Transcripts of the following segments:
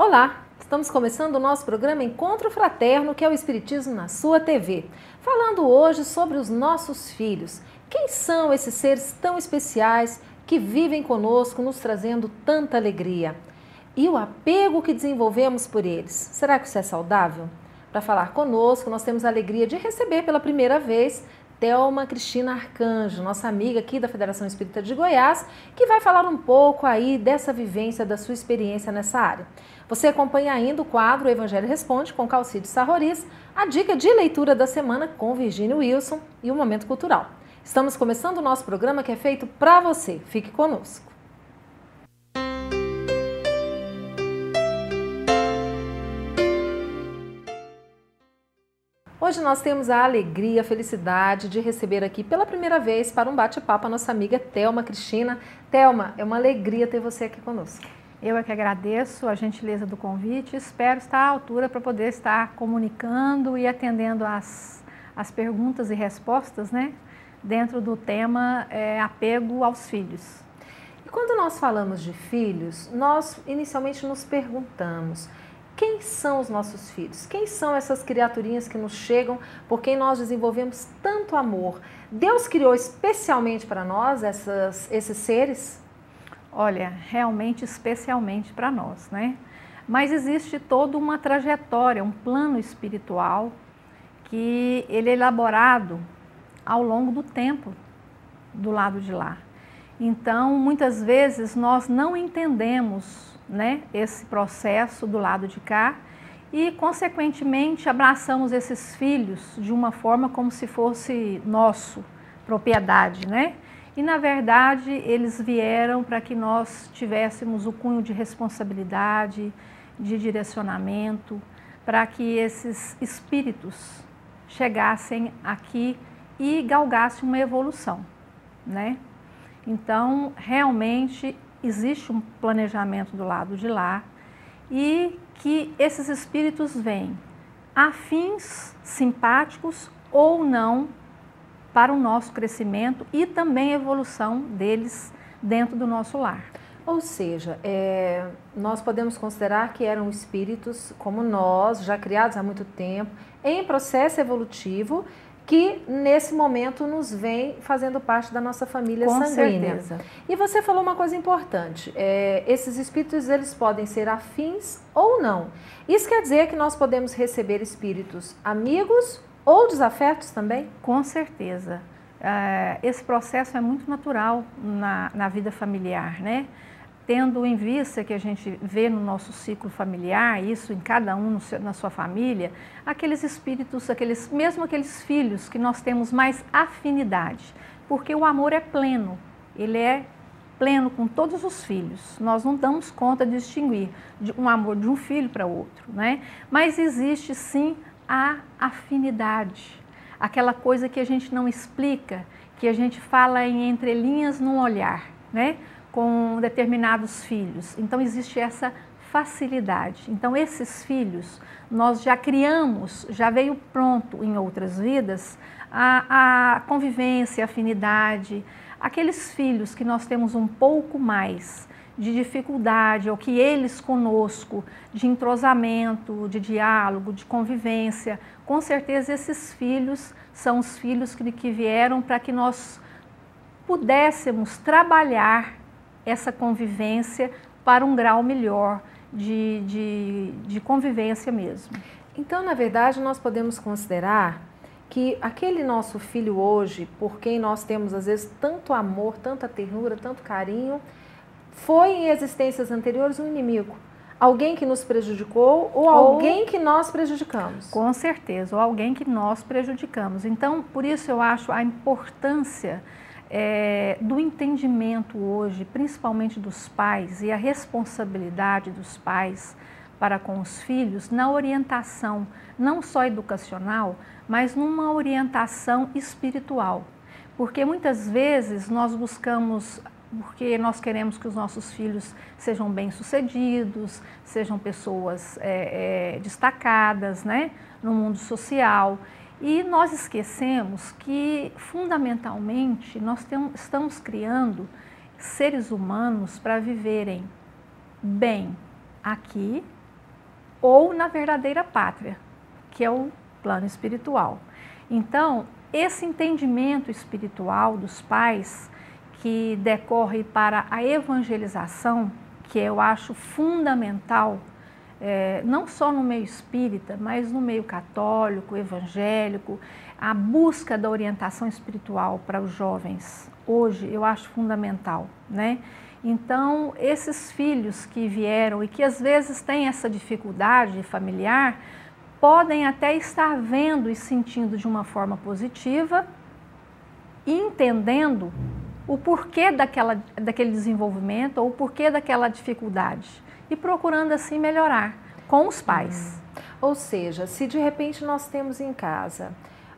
Olá, estamos começando o nosso programa Encontro Fraterno, que é o Espiritismo na sua TV. Falando hoje sobre os nossos filhos. Quem são esses seres tão especiais que vivem conosco, nos trazendo tanta alegria? E o apego que desenvolvemos por eles, será que isso é saudável? Para falar conosco, nós temos a alegria de receber pela primeira vez Thelma Cristina Arcanjo, nossa amiga aqui da Federação Espírita de Goiás, que vai falar um pouco aí dessa vivência, da sua experiência nessa área. Você acompanha ainda o quadro O Evangelho Responde com Calcide Sarroris, a dica de leitura da semana com Virgínio Wilson e o Momento Cultural. Estamos começando o nosso programa que é feito para você. Fique conosco. Hoje nós temos a alegria, a felicidade de receber aqui pela primeira vez para um bate-papo a nossa amiga Thelma Cristina. Thelma, é uma alegria ter você aqui conosco. Eu é que agradeço a gentileza do convite, espero estar à altura para poder estar comunicando e atendendo as perguntas e respostas, né, dentro do tema apego aos filhos. E quando nós falamos de filhos, nós inicialmente nos perguntamos: quem são os nossos filhos? Quem são essas criaturinhas que nos chegam, por quem nós desenvolvemos tanto amor? Deus criou especialmente para nós esses seres? Olha, realmente especialmente para nós, né? Mas existe toda uma trajetória, um plano espiritual que ele é elaborado ao longo do tempo do lado de lá. Então, muitas vezes nós não entendemos, né, esse processo do lado de cá e, consequentemente, abraçamos esses filhos de uma forma como se fosse nosso, propriedade, né? E, na verdade, eles vieram para que nós tivéssemos o cunho de responsabilidade, de direcionamento, para que esses espíritos chegassem aqui e galgassem uma evolução, né? Então, realmente, existe um planejamento do lado de lá e que esses espíritos vêm afins, simpáticos ou não para o nosso crescimento e também a evolução deles dentro do nosso lar. Ou seja, nós podemos considerar que eram espíritos como nós, já criados há muito tempo, em processo evolutivo, que nesse momento nos vem fazendo parte da nossa família sanguínea. Com certeza. E você falou uma coisa importante, esses espíritos eles podem ser afins ou não. Isso quer dizer que nós podemos receber espíritos amigos ou desafetos também? Com certeza. Esse processo é muito natural na vida familiar, né? Tendo em vista que a gente vê no nosso ciclo familiar, isso em cada um na sua família, aqueles espíritos, mesmo aqueles filhos que nós temos mais afinidade, porque o amor é pleno, ele é pleno com todos os filhos. Nós não damos conta de distinguir um amor de um filho para outro, né? Mas existe sim a afinidade, aquela coisa que a gente não explica, que a gente fala em entrelinhas num olhar, né? Com determinados filhos. Então existe essa facilidade. Então esses filhos nós já criamos, já veio pronto em outras vidas a convivência, a afinidade. Aqueles filhos que nós temos um pouco mais de dificuldade, ou que eles conosco, de entrosamento, de diálogo, de convivência, com certeza esses filhos são os filhos que vieram para que nós pudéssemos trabalhar essa convivência para um grau melhor de convivência mesmo. Então, na verdade, nós podemos considerar que aquele nosso filho hoje, por quem nós temos às vezes tanto amor, tanta ternura, tanto carinho, foi em existências anteriores um inimigo. Alguém que nos prejudicou ou alguém que nós prejudicamos? Com certeza, ou alguém que nós prejudicamos. Então, por isso eu acho a importância do entendimento hoje, principalmente dos pais, e a responsabilidade dos pais para com os filhos na orientação, não só educacional, mas numa orientação espiritual. Porque muitas vezes nós buscamos, porque nós queremos que os nossos filhos sejam bem-sucedidos, sejam pessoas destacadas, né, no mundo social. E nós esquecemos que, fundamentalmente, nós estamos criando seres humanos para viverem bem aqui ou na verdadeira pátria, que é o plano espiritual. Então, esse entendimento espiritual dos pais que decorre para a evangelização, que eu acho fundamental, não só no meio espírita, mas no meio católico, evangélico, a busca da orientação espiritual para os jovens, hoje, eu acho fundamental, né? Então, esses filhos que vieram e que às vezes têm essa dificuldade familiar, podem até estar vendo e sentindo de uma forma positiva e entendendo o porquê daquele desenvolvimento ou o porquê daquela dificuldade e procurando assim melhorar com os pais. Ou seja, se de repente nós temos em casa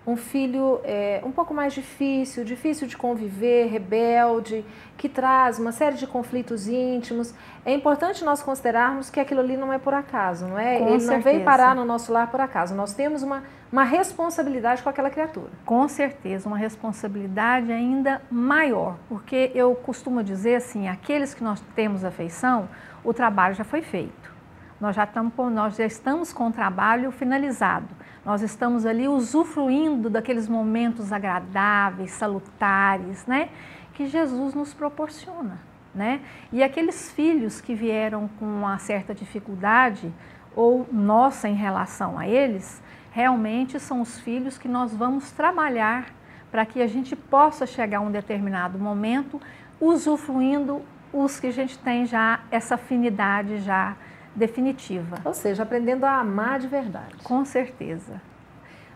um filho um pouco mais difícil de conviver, rebelde, que traz uma série de conflitos íntimos, é importante nós considerarmos que aquilo ali não é por acaso, não é? Ele não veio parar no nosso lar por acaso. Nós temos uma responsabilidade com aquela criatura. Com certeza, uma responsabilidade ainda maior, porque eu costumo dizer assim, aqueles que nós temos afeição, o trabalho já foi feito. Nós já estamos com o trabalho finalizado. Nós estamos ali usufruindo daqueles momentos agradáveis, salutares, né? Que Jesus nos proporciona, né? E aqueles filhos que vieram com uma certa dificuldade, ou nossa em relação a eles, realmente são os filhos que nós vamos trabalhar para que a gente possa chegar a um determinado momento usufruindo os que a gente tem já essa afinidade já definitiva. Ou seja, aprendendo a amar de verdade. Com certeza.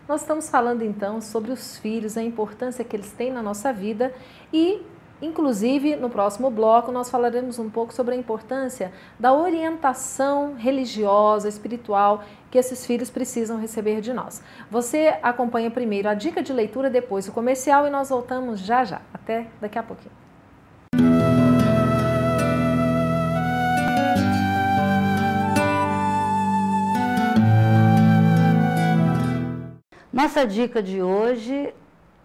Nós estamos falando então sobre os filhos, a importância que eles têm na nossa vida e, inclusive, no próximo bloco nós falaremos um pouco sobre a importância da orientação religiosa, espiritual que esses filhos precisam receber de nós. Você acompanha primeiro a dica de leitura, depois o comercial e nós voltamos já já. Até daqui a pouquinho. Nossa dica de hoje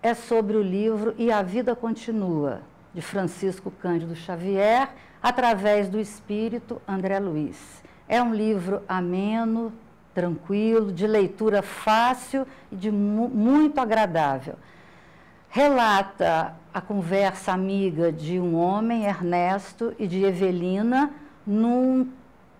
é sobre o livro E a Vida Continua, de Francisco Cândido Xavier, através do espírito André Luiz. É um livro ameno, tranquilo, de leitura fácil e de muito agradável. Relata a conversa amiga de um homem, Ernesto, e de Evelina, num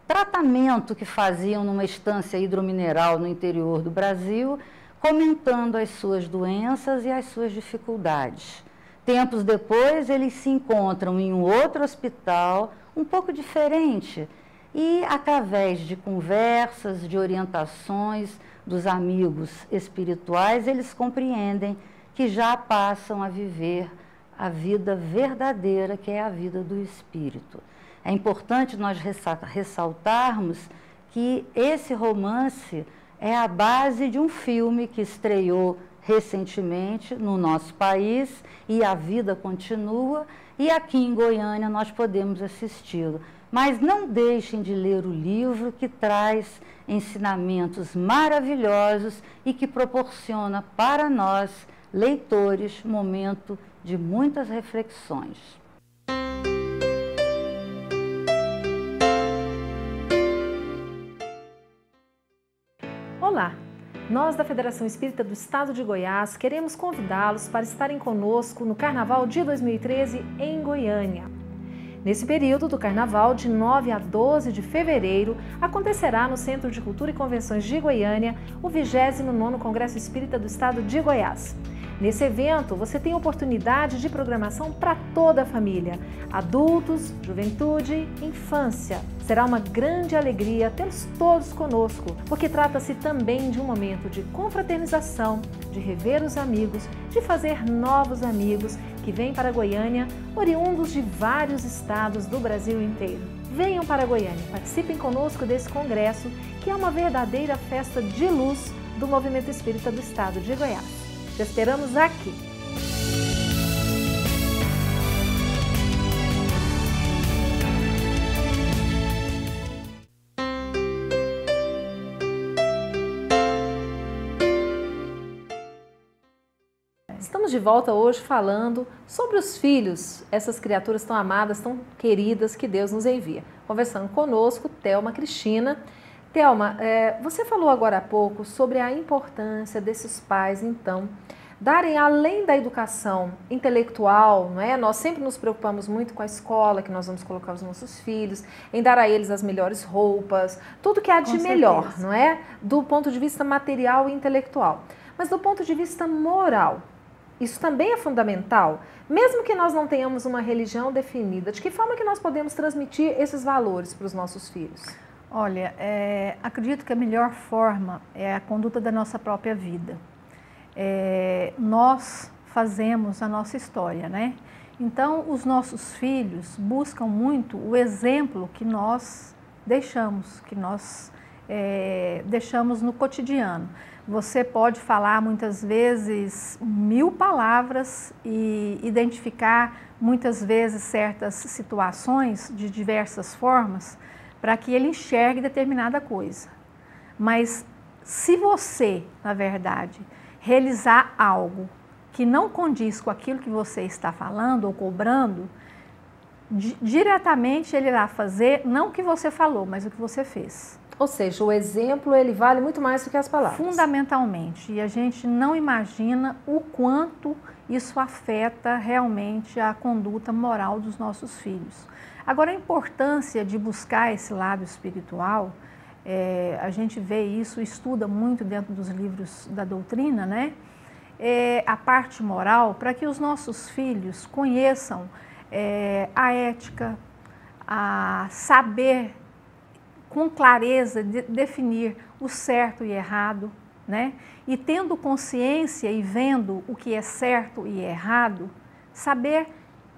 tratamento que faziam numa estância hidromineral no interior do Brasil, comentando as suas doenças e as suas dificuldades. Tempos depois, eles se encontram em um outro hospital, um pouco diferente, e através de conversas, de orientações dos amigos espirituais, eles compreendem que já passam a viver a vida verdadeira, que é a vida do espírito. É importante nós ressaltarmos que esse romance é a base de um filme que estreou recentemente no nosso país, E a Vida Continua, e aqui em Goiânia nós podemos assisti-lo. Mas não deixem de ler o livro, que traz ensinamentos maravilhosos e que proporciona para nós, leitores, momento de muitas reflexões. Olá! Nós da Federação Espírita do Estado de Goiás queremos convidá-los para estarem conosco no Carnaval de 2013 em Goiânia. Nesse período do Carnaval, de 9 a 12 de fevereiro, acontecerá no Centro de Cultura e Convenções de Goiânia o 29º Congresso Espírita do Estado de Goiás. Nesse evento, você tem oportunidade de programação para toda a família, adultos, juventude, infância. Será uma grande alegria tê-los todos conosco, porque trata-se também de um momento de confraternização, de rever os amigos, de fazer novos amigos que vêm para Goiânia, oriundos de vários estados do Brasil inteiro. Venham para Goiânia, participem conosco desse congresso, que é uma verdadeira festa de luz do movimento espírita do Estado de Goiás. Te esperamos aqui! Estamos de volta hoje falando sobre os filhos, essas criaturas tão amadas, tão queridas que Deus nos envia. Conversando conosco, Thelma Cristina, Thelma, você falou agora há pouco sobre a importância desses pais, então, darem além da educação intelectual, não é? Nós sempre nos preocupamos muito com a escola que nós vamos colocar os nossos filhos, em dar a eles as melhores roupas, tudo que há de melhor, não é? Do ponto de vista material e intelectual. Mas do ponto de vista moral, isso também é fundamental, mesmo que nós não tenhamos uma religião definida. De que forma que nós podemos transmitir esses valores para os nossos filhos? Olha, acredito que a melhor forma é a conduta da nossa própria vida. Nós fazemos a nossa história, né? Então, os nossos filhos buscam muito o exemplo que nós deixamos, deixamos no cotidiano. Você pode falar muitas vezes 1000 palavras e identificar muitas vezes certas situações de diversas formas para que ele enxergue determinada coisa. Mas se você, na verdade, realizar algo que não condiz com aquilo que você está falando ou cobrando, diretamente ele irá fazer não o que você falou, mas o que você fez. Ou seja, o exemplo ele vale muito mais do que as palavras. Fundamentalmente, e a gente não imagina o quanto isso afeta realmente a conduta moral dos nossos filhos. Agora, a importância de buscar esse lado espiritual, a gente vê isso, estuda muito dentro dos livros da doutrina, né? A parte moral, para que os nossos filhos conheçam a ética, a saber com clareza definir o certo e errado, né? E tendo consciência e vendo o que é certo e errado, saber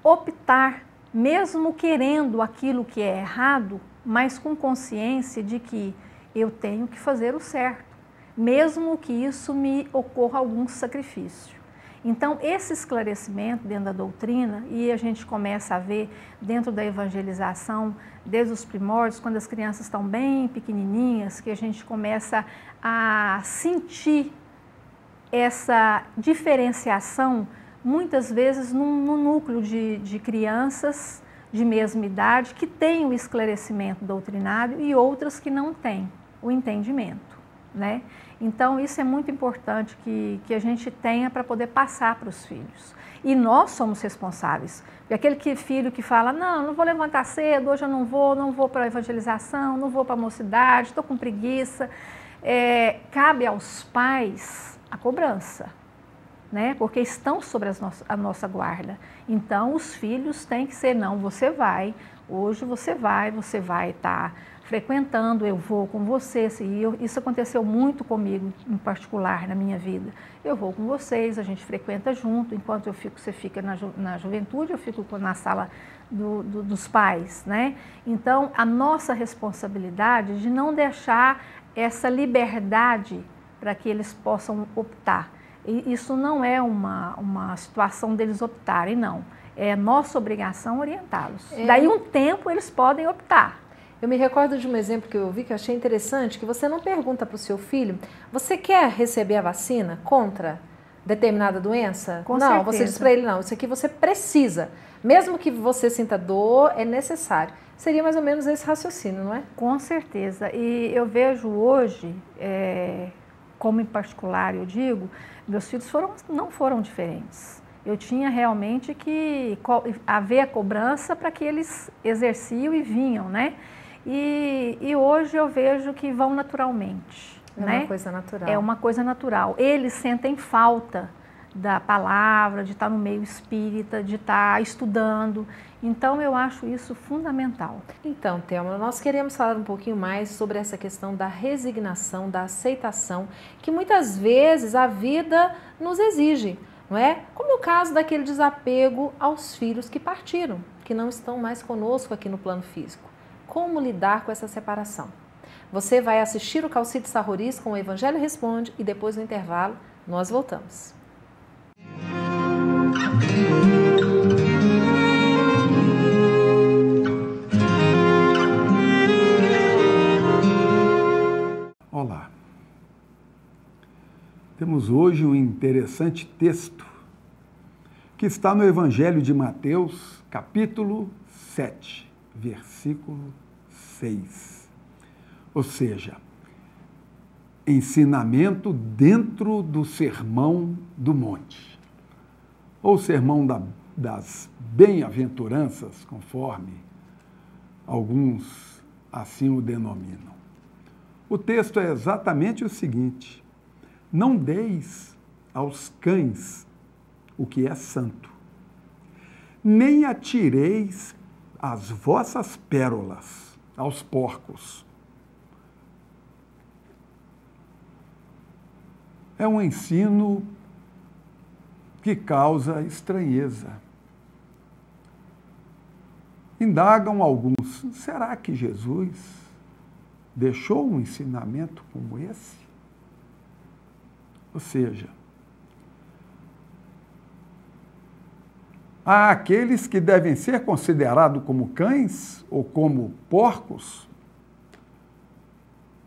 optar, mesmo querendo aquilo que é errado, mas com consciência de que eu tenho que fazer o certo, mesmo que isso me ocorra algum sacrifício. Então, esse esclarecimento dentro da doutrina, e a gente começa a ver dentro da evangelização, desde os primórdios, quando as crianças estão bem pequenininhas, que a gente começa a sentir essa diferenciação, muitas vezes no núcleo de crianças de mesma idade, que têm o esclarecimento doutrinário e outras que não têm o entendimento, né? Então, isso é muito importante que a gente tenha para poder passar para os filhos. E nós somos responsáveis. Porque aquele filho que fala, não vou levantar cedo, hoje eu não vou para a evangelização, não vou para a mocidade, estou com preguiça. Cabe aos pais a cobrança, né? Porque estão sobre a nossa guarda. Então, os filhos têm que ser, não, você vai, hoje você vai estar frequentando, eu vou com você. Isso aconteceu muito comigo, em particular, na minha vida. Eu vou com vocês, a gente frequenta junto, enquanto você fica na juventude, eu fico na sala dos pais, né? Então, a nossa responsabilidade de não deixar essa liberdade para que eles possam optar. E isso não é uma situação deles optarem, não. É nossa obrigação orientá-los. Daí um tempo eles podem optar. Eu me recordo de um exemplo que eu vi que eu achei interessante, que você não pergunta para o seu filho, você quer receber a vacina contra determinada doença? Com não, certeza. Você diz para ele, não, isso aqui você precisa. Mesmo que você sinta dor, é necessário. Seria mais ou menos esse raciocínio, não é? Com certeza. E eu vejo hoje, como em particular eu digo, meus filhos não foram diferentes. Eu tinha realmente que haver a cobrança para que eles exerciam e vinham, né? E hoje eu vejo que vão naturalmente. É uma coisa natural. É uma coisa natural. Eles sentem falta da palavra, de estar no meio espírita, de estar estudando. Então, eu acho isso fundamental. Então, Thelma, nós queremos falar um pouquinho mais sobre essa questão da resignação, da aceitação, que muitas vezes a vida nos exige, não é? Como o caso daquele desapego aos filhos que partiram, que não estão mais conosco aqui no plano físico. Como lidar com essa separação? Você vai assistir o Calcite Sarroris com o Evangelho Responde e depois, no intervalo, nós voltamos. Olá. Temos hoje um interessante texto que está no Evangelho de Mateus, capítulo 7, versículo 6. Ou seja, ensinamento dentro do Sermão do Monte, ou Sermão das Bem-aventuranças, conforme alguns assim o denominam. O texto é exatamente o seguinte: não deis aos cães o que é santo, nem atireis as vossas pérolas aos porcos. É um ensino que causa estranheza. Indagam alguns: será que Jesus deixou um ensinamento como esse? Ou seja, há aqueles que devem ser considerados como cães ou como porcos,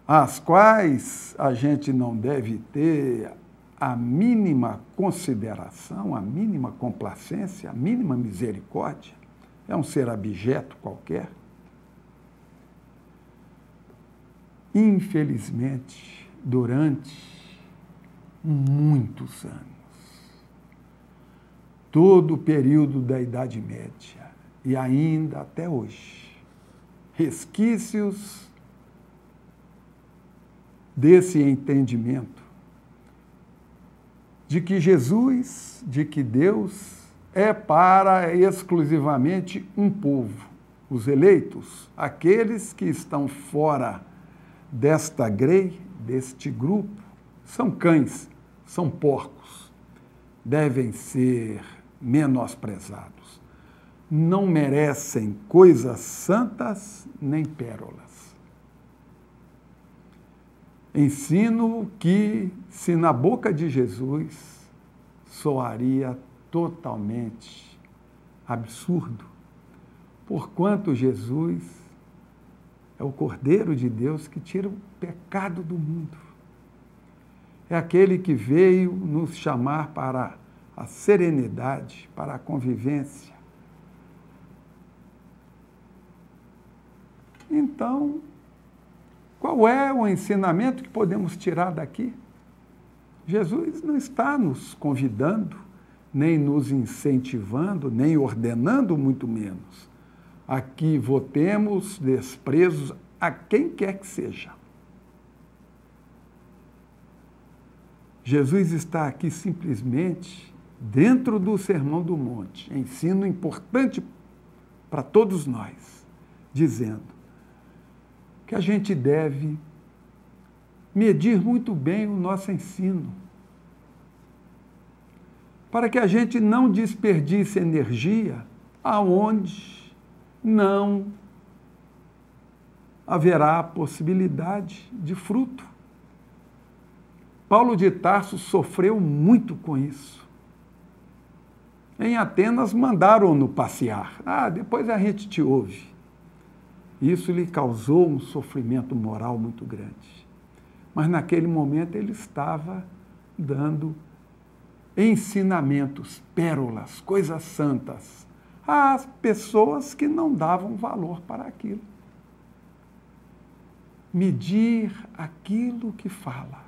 às quais a gente não deve ter a mínima consideração, a mínima complacência, a mínima misericórdia. É um ser abjeto qualquer. Infelizmente, durante muitos anos, todo o período da Idade Média e ainda até hoje, resquícios desse entendimento de que Jesus, de que Deus é para exclusivamente um povo, os eleitos, aqueles que estão fora desta grei, deste grupo, são cães, são porcos, devem ser menosprezados. Não merecem coisas santas nem pérolas. Ensino que, se na boca de Jesus, soaria totalmente absurdo, porquanto Jesus é o Cordeiro de Deus que tira o pecado do mundo. É aquele que veio nos chamar para a serenidade, para a convivência. Então, qual é o ensinamento que podemos tirar daqui? Jesus não está nos convidando, nem nos incentivando, nem ordenando, muito menos, a que votemos desprezos a quem quer que seja. Jesus está aqui simplesmente dentro do Sermão do Monte, ensino importante para todos nós, dizendo que a gente deve medir muito bem o nosso ensino, para que a gente não desperdice energia aonde não haverá possibilidade de fruto. Paulo de Tarso sofreu muito com isso. Em Atenas mandaram-no passear. Depois a gente te ouve. Isso lhe causou um sofrimento moral muito grande. Mas naquele momento ele estava dando ensinamentos, pérolas, coisas santas, às pessoas que não davam valor para aquilo. Medir aquilo que fala.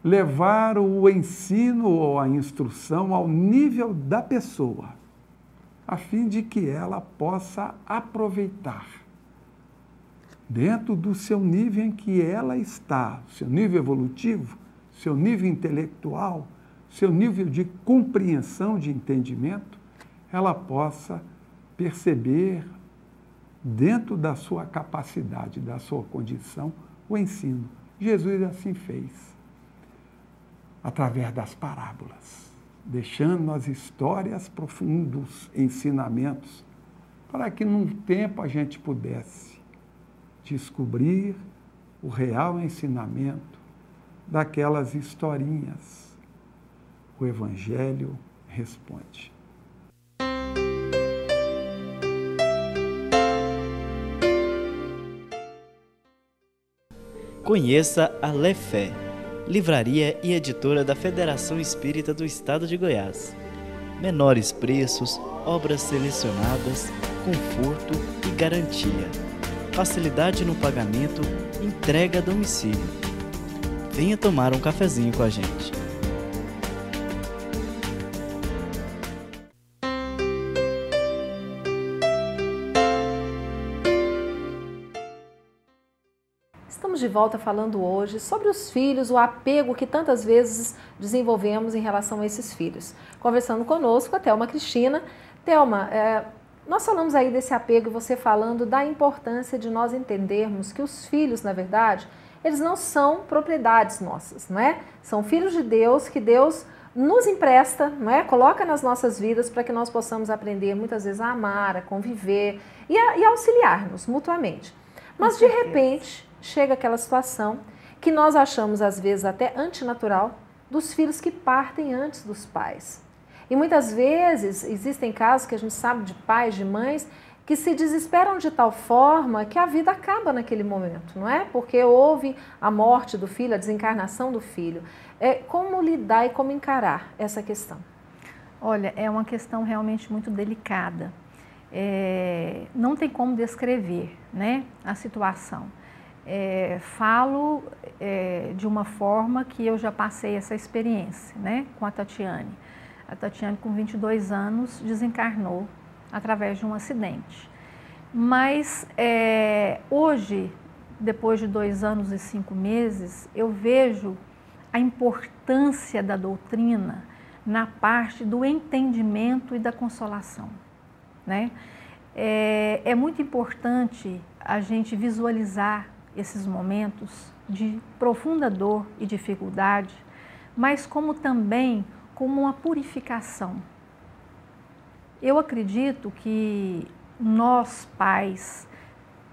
Levar o ensino ou a instrução ao nível da pessoa, a fim de que ela possa aproveitar, dentro do seu nível em que ela está, seu nível evolutivo, seu nível intelectual, seu nível de compreensão, de entendimento, ela possa perceber, dentro da sua capacidade, da sua condição, o ensino. Jesus assim fez, através das parábolas, deixando as histórias profundos ensinamentos, para que num tempo a gente pudesse descobrir o real ensinamento daquelas historinhas. O Evangelho responde. Conheça a Lefé, livraria e editora da Federação Espírita do Estado de Goiás. Menores preços, obras selecionadas, conforto e garantia. facilidade no pagamento, entrega a domicílio. Venha tomar um cafezinho com a gente. Estamos de volta falando hoje sobre os filhos, o apego que tantas vezes desenvolvemos em relação a esses filhos. Conversando conosco a Thelma Cristina. Thelma, nós falamos aí desse apego e você falando da importância de nós entendermos que os filhos, na verdade, eles não são propriedades nossas, não é? São filhos de Deus que Deus nos empresta, não é? Coloca nas nossas vidas para que nós possamos aprender muitas vezes a amar, a conviver e auxiliar-nos mutuamente. Mas de repente chega aquela situação que nós achamos às vezes até antinatural dos filhos que partem antes dos pais. E muitas vezes existem casos que a gente sabe de pais, de mães, que se desesperam de tal forma que a vida acaba naquele momento, não é? Porque houve a morte do filho, a desencarnação do filho. Como lidar e como encarar essa questão? Olha, é uma questão realmente muito delicada. Não tem como descrever, né, a situação. Falo de uma forma que eu já passei essa experiência, né, com a Tatiane. A Tatiane, com 22 anos, desencarnou através de um acidente. Mas hoje, depois de 2 anos e 5 meses, eu vejo a importância da doutrina na parte do entendimento e da consolação, né? É muito importante a gente visualizar esses momentos de profunda dor e dificuldade, mas também como uma purificação. Eu acredito que nós, pais,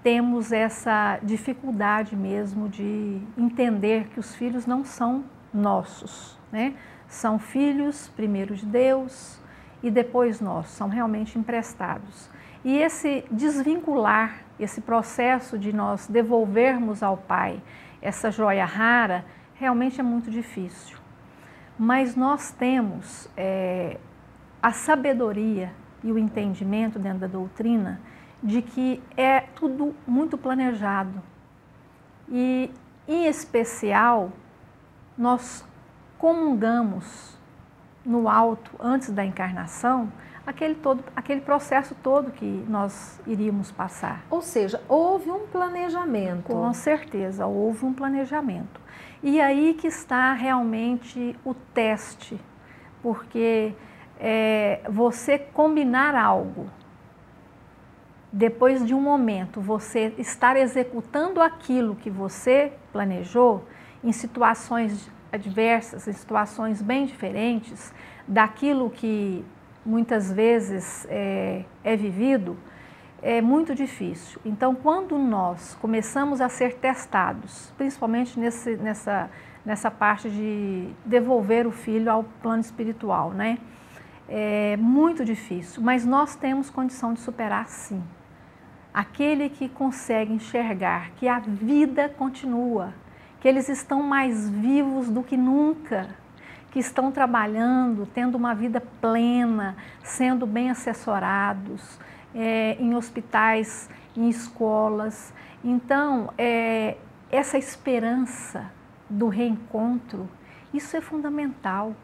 temos essa dificuldade mesmo de entender que os filhos não são nossos, né? São filhos primeiro de Deus e depois nossos, são realmente emprestados. E esse desvincular, esse processo de nós devolvermos ao pai essa joia rara, realmente é muito difícil. Mas nós temos a sabedoria e o entendimento dentro da doutrina de que é tudo muito planejado. E, em especial, nós comungamos no alto, antes da encarnação, aquele processo todo que nós iríamos passar. Ou seja, houve um planejamento. Com certeza, houve um planejamento. E aí que está realmente o teste, porque você combinar algo, depois de um momento, você estar executando aquilo que você planejou em situações adversas, em situações bem diferentes daquilo que muitas vezes é vivido, é muito difícil. Então, quando nós começamos a ser testados, principalmente nessa parte de devolver o filho ao plano espiritual, né? É muito difícil, mas nós temos condição de superar, sim. Aquele que consegue enxergar que a vida continua, que eles estão mais vivos do que nunca, que estão trabalhando, tendo uma vida plena, sendo bem assessorados, em hospitais, em escolas. Então, essa esperança do reencontro, isso é fundamental.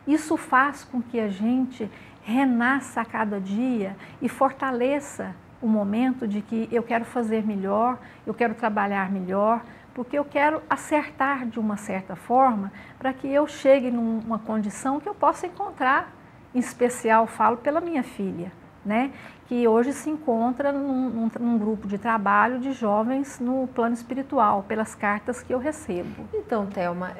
Isso faz com que a gente renasça a cada dia e fortaleça o momento de que eu quero fazer melhor, eu quero trabalhar melhor, porque eu quero acertar de uma certa forma para que eu chegue numa condição que eu possa encontrar. Em especial, falo pela minha filha, né? Que hoje se encontra num grupo de trabalho de jovens no plano espiritual, pelas cartas que eu recebo. Então, Thelma,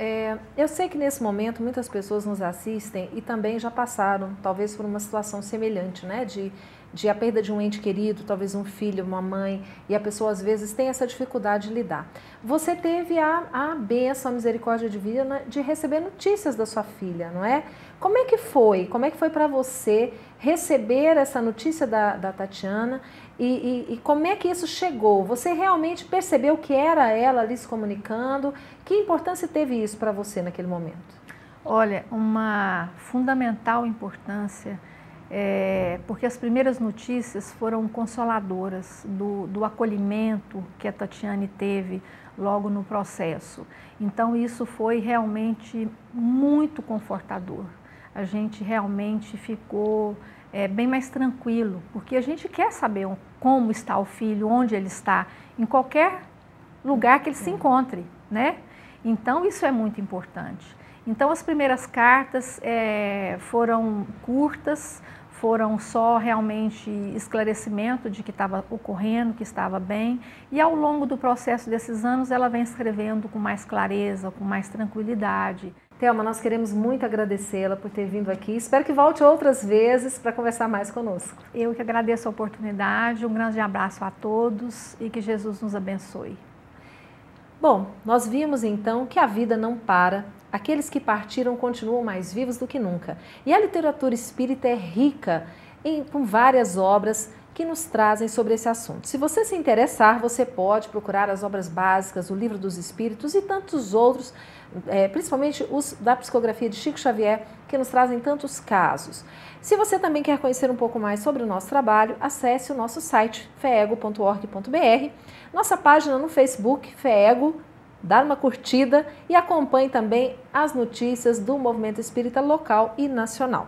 eu sei que nesse momento muitas pessoas nos assistem e também já passaram, talvez por uma situação semelhante, né? De a perda de um ente querido, talvez um filho, uma mãe, e a pessoa às vezes tem essa dificuldade de lidar. Você teve a bênção, a misericórdia divina de receber notícias da sua filha, não é? Como é que foi? Como é que foi para você receber essa notícia da Tatiana e como é que isso chegou? Você realmente percebeu que era ela ali se comunicando? Que importância teve isso para você naquele momento? Olha, uma fundamental importância porque as primeiras notícias foram consoladoras do acolhimento que a Tatiane teve logo no processo. Então isso foi realmente muito confortador. A gente realmente ficou bem mais tranquilo, porque a gente quer saber como está o filho, onde ele está, em qualquer lugar que ele se encontre, né? Então isso é muito importante. Então as primeiras cartas foram curtas, foram só realmente esclarecimento de que estava ocorrendo, que estava bem, e ao longo do processo desses anos ela vem escrevendo com mais clareza, com mais tranquilidade. Thelma, nós queremos muito agradecê-la por ter vindo aqui. Espero que volte outras vezes para conversar mais conosco. Eu que agradeço a oportunidade, um grande abraço a todos e que Jesus nos abençoe. Bom, nós vimos então que a vida não para, aqueles que partiram continuam mais vivos do que nunca. E a literatura espírita é rica com várias obras que nos trazem sobre esse assunto. Se você se interessar, você pode procurar as obras básicas, o Livro dos Espíritos e tantos outros, principalmente os da psicografia de Chico Xavier, que nos trazem tantos casos. Se você também quer conhecer um pouco mais sobre o nosso trabalho, acesse o nosso site feego.org.br, nossa página no Facebook, Feego, dá uma curtida e acompanhe também as notícias do movimento espírita local e nacional.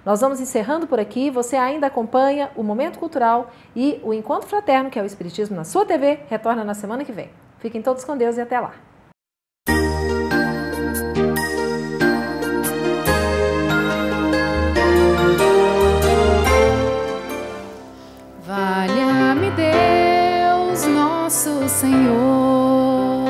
Nós vamos encerrando por aqui, você ainda acompanha o Momento Cultural e o Encontro Fraterno, que é o Espiritismo na sua TV, retorna na semana que vem. Fiquem todos com Deus e até lá. Valha-me Deus, nosso Senhor,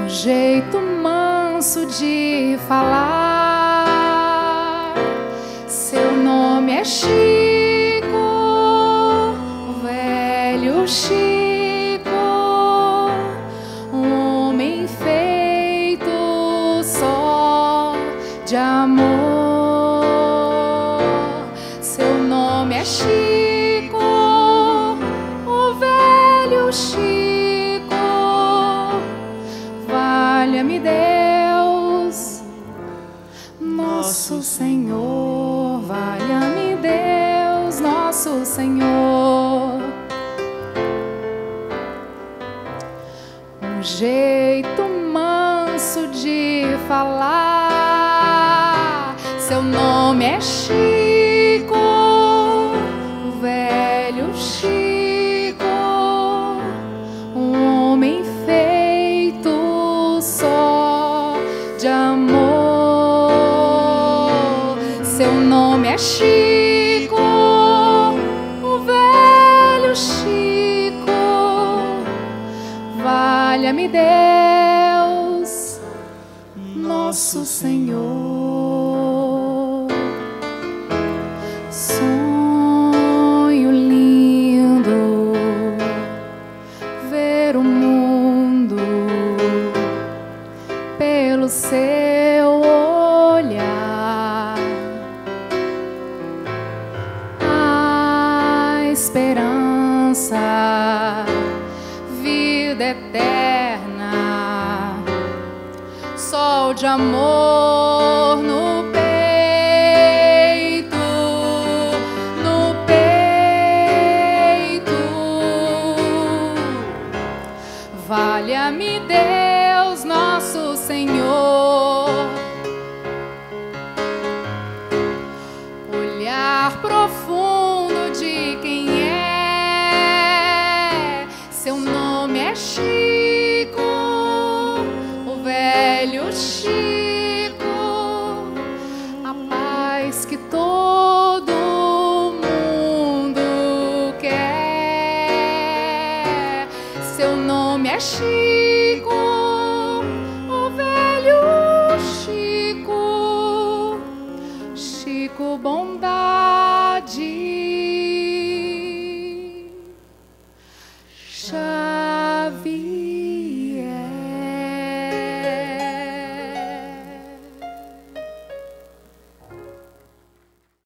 um jeito manso de falar. Seu nome é Chico, o velho Chico, um homem feito só de amor. Seu nome é Chico, o velho Chico, valha-me Deus, nosso Senhor, valha-me Deus, nosso Senhor. Um jeito manso de falar, seu nome é Chico, o velho Chico, um homem feito só de amor. Seu nome é Chico, o velho Chico, valha-me Deus, nosso Senhor. Sonho lindo, ver o mundo pelo seu olhar, a esperança, vida eterna, sol de amor no peito, no peito. Valha-me Deus, nosso Senhor, olhar profundo de quem é. Seu nome é Chico, o velho Chico, a paz que todo mundo quer. Seu nome é Chico, o velho Chico, Chico, bondade